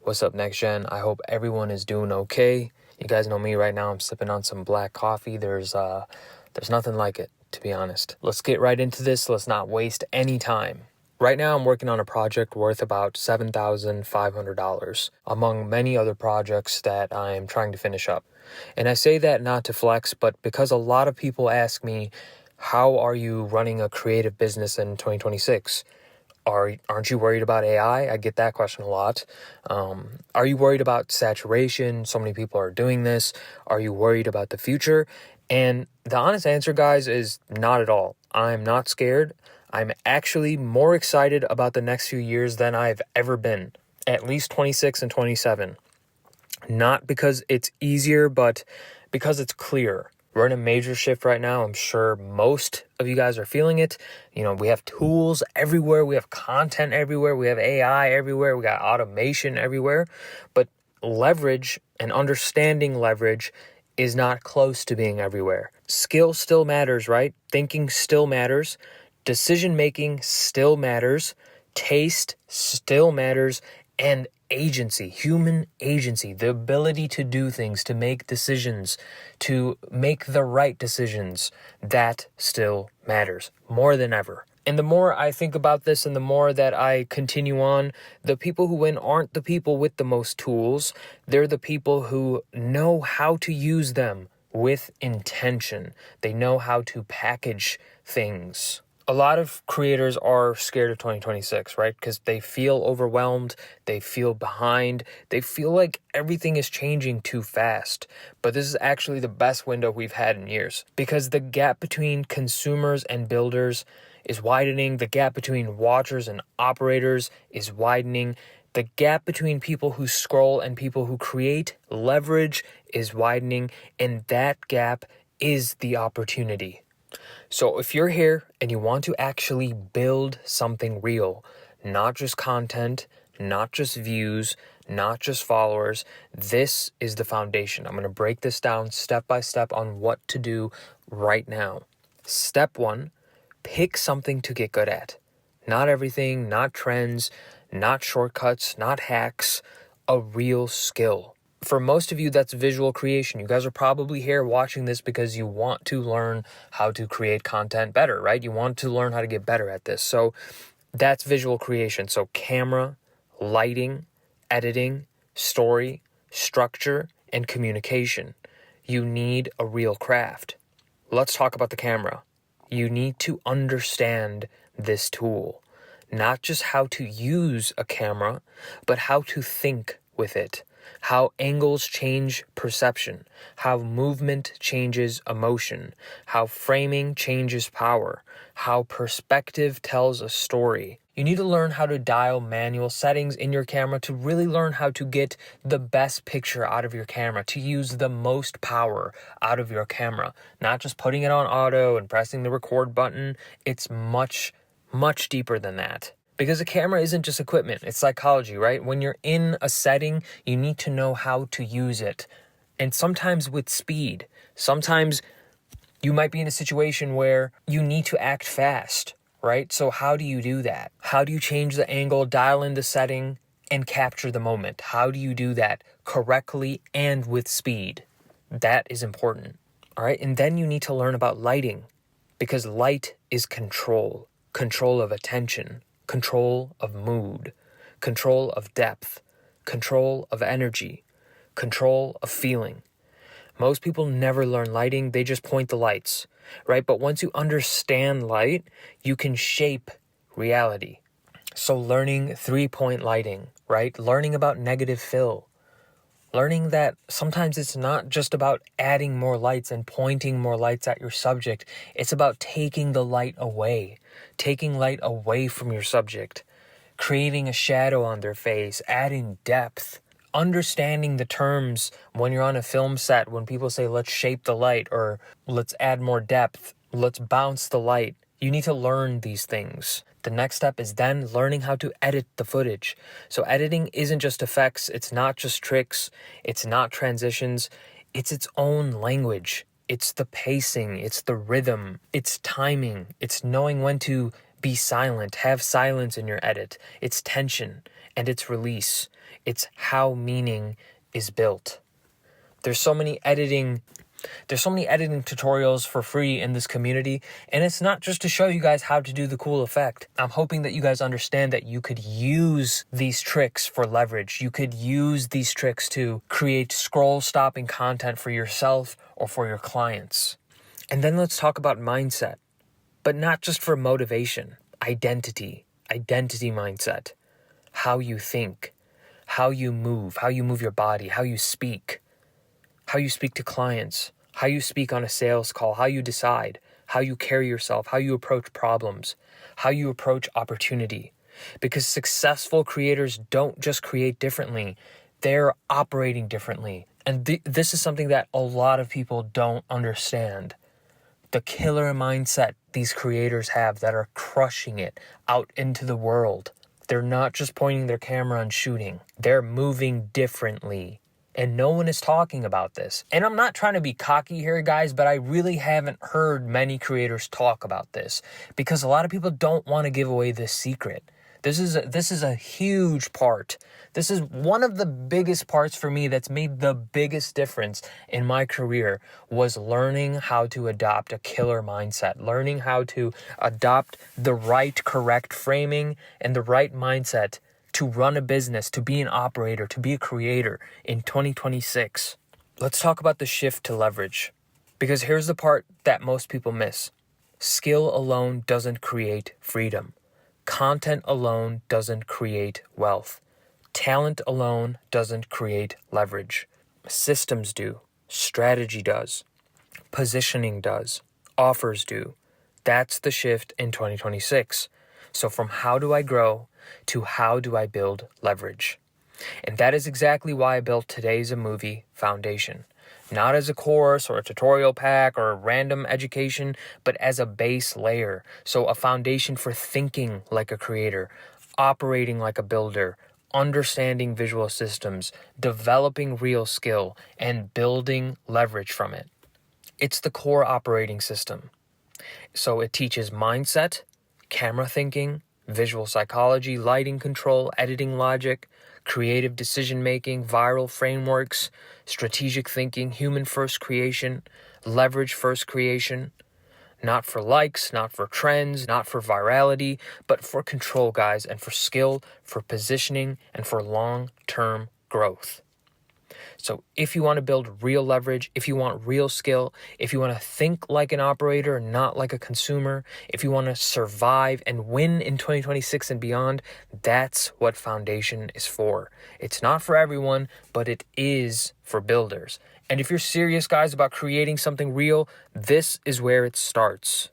What's up, Next Gen? I hope everyone is doing okay. You guys know me right now. I'm sipping on some black coffee. There's nothing like it, to be honest. Let's get right into this. Let's not waste any time. Right now, I'm working on a project worth about $7,500, among many other projects that I am trying to finish up. And I say that not to flex, but because a lot of people ask me, how are you running a creative business in 2026? Aren't you worried about AI? I get that question a lot. Are you worried about saturation? So many people are doing this. Are you worried about the future? And the honest answer, guys, is not at all. I'm not scared. I'm actually more excited about the next few years than I've ever been, at least 26 and 27. Not because it's easier, but because it's clear. We're in a major shift right now. I'm sure most of you guys are feeling it. You know, we have tools everywhere. We have content everywhere. We have AI everywhere. We got automation everywhere. But leverage and understanding leverage is not close to being everywhere. Skill still matters, right? Thinking still matters. Decision-making still matters. Taste still matters. And agency, human agency, the ability to do things, to make decisions, to make the right decisions, that still matters more than ever. And the more I think about this and the more that I continue on, the people who win aren't the people with the most tools. They're the people who know how to use them with intention. They know how to package things. A lot of creators are scared of 2026, right? Because they feel overwhelmed, they feel behind, they feel like everything is changing too fast. But this is actually the best window we've had in years, because the gap between consumers and builders is widening. The gap between watchers and operators is widening. The gap between people who scroll and people who create leverage is widening, and that gap is the opportunity. So if you're here and you want to actually build something real, not just content, not just views, not just followers, this is the foundation. I'm going to break this down step by step on what to do right now. Step 1, pick something to get good at. Not everything, not trends, not shortcuts, not hacks, a real skill. For most of you, that's visual creation. You guys are probably here watching this because you want to learn how to create content better, right? You want to learn how to get better at this. So that's visual creation. So camera, lighting, editing, story, structure, and communication. You need a real craft. Let's talk about the camera. You need to understand this tool. Not just how to use a camera, but how to think with it. How angles change perception, how movement changes emotion, how framing changes power, how perspective tells a story. You need to learn how to dial manual settings in your camera to really learn how to get the best picture out of your camera, to use the most power out of your camera. Not just putting it on auto and pressing the record button. It's much, much deeper than that. Because a camera isn't just equipment, it's psychology, right? When you're in a setting, you need to know how to use it. And sometimes with speed. Sometimes you might be in a situation where you need to act fast, right? So how do you do that? How do you change the angle, dial in the setting, and capture the moment? How do you do that correctly and with speed? That is important, all right? And then you need to learn about lighting, because light is control of attention, control of mood, control of depth, control of energy, control of feeling. Most people never learn lighting, they just point the lights, right? But once you understand light, you can shape reality. So learning 3-point lighting, right? Learning about negative fill. Learning that sometimes it's not just about adding more lights and pointing more lights at your subject. It's about taking the light away from your subject, creating a shadow on their face, adding depth, understanding the terms when you're on a film set, when people say, let's shape the light, or let's add more depth, let's bounce the light. You need to learn these things. The next step is then learning how to edit the footage. So editing isn't just effects, it's not just tricks, it's not transitions, it's its own language. It's the pacing, it's the rhythm, it's timing, it's knowing when to be silent, have silence in your edit. It's tension. and its release. It's how meaning is built. There's so many editing tutorials for free in this community, and it's not just to show you guys how to do the cool effect. I'm hoping that you guys understand that you could use these tricks for leverage. You could use these tricks to create scroll-stopping content for yourself or for your clients. And then let's talk about mindset, but not just for motivation. Identity mindset, how you think, how you move your body, how you speak to clients, how you speak on a sales call, how you decide, how you carry yourself, how you approach problems, how you approach opportunity. Because successful creators don't just create differently, they're operating differently. And this is something that a lot of people don't understand. The killer mindset these creators have that are crushing it out into the world. They're not just pointing their camera and shooting. They're moving differently. And no one is talking about this. And I'm not trying to be cocky here, guys, but I really haven't heard many creators talk about this because a lot of people don't want to give away this secret. This is a huge part. This is one of the biggest parts for me that's made the biggest difference in my career was learning how to adopt a killer mindset, learning how to adopt the right, correct framing and the right mindset to run a business, to be an operator, to be a creator in 2026. Let's talk about the shift to leverage, because here's the part that most people miss. Skill alone doesn't create freedom. Content alone doesn't create wealth. Talent alone doesn't create leverage. Systems do. Strategy does. Positioning does. Offers do. That's the shift in 2026. So from how do I grow to how do I build leverage? And that is exactly why I built Today's a Movie Foundation. Not as a course or a tutorial pack or a random education, but as a base layer. So a foundation for thinking like a creator, operating like a builder, understanding visual systems, developing real skill, and building leverage from it. It's the core operating system. So it teaches mindset, camera thinking, visual psychology, lighting control, editing logic, creative decision-making, viral frameworks, strategic thinking, human-first creation, leverage-first creation. Not for likes, not for trends, not for virality, but for control, guys, and for skill, for positioning, and for long-term growth. So if you want to build real leverage, if you want real skill, if you want to think like an operator, not like a consumer, if you want to survive and win in 2026 and beyond, that's what Foundation is for. It's not for everyone, but it is for builders. And if you're serious, guys, about creating something real, this is where it starts.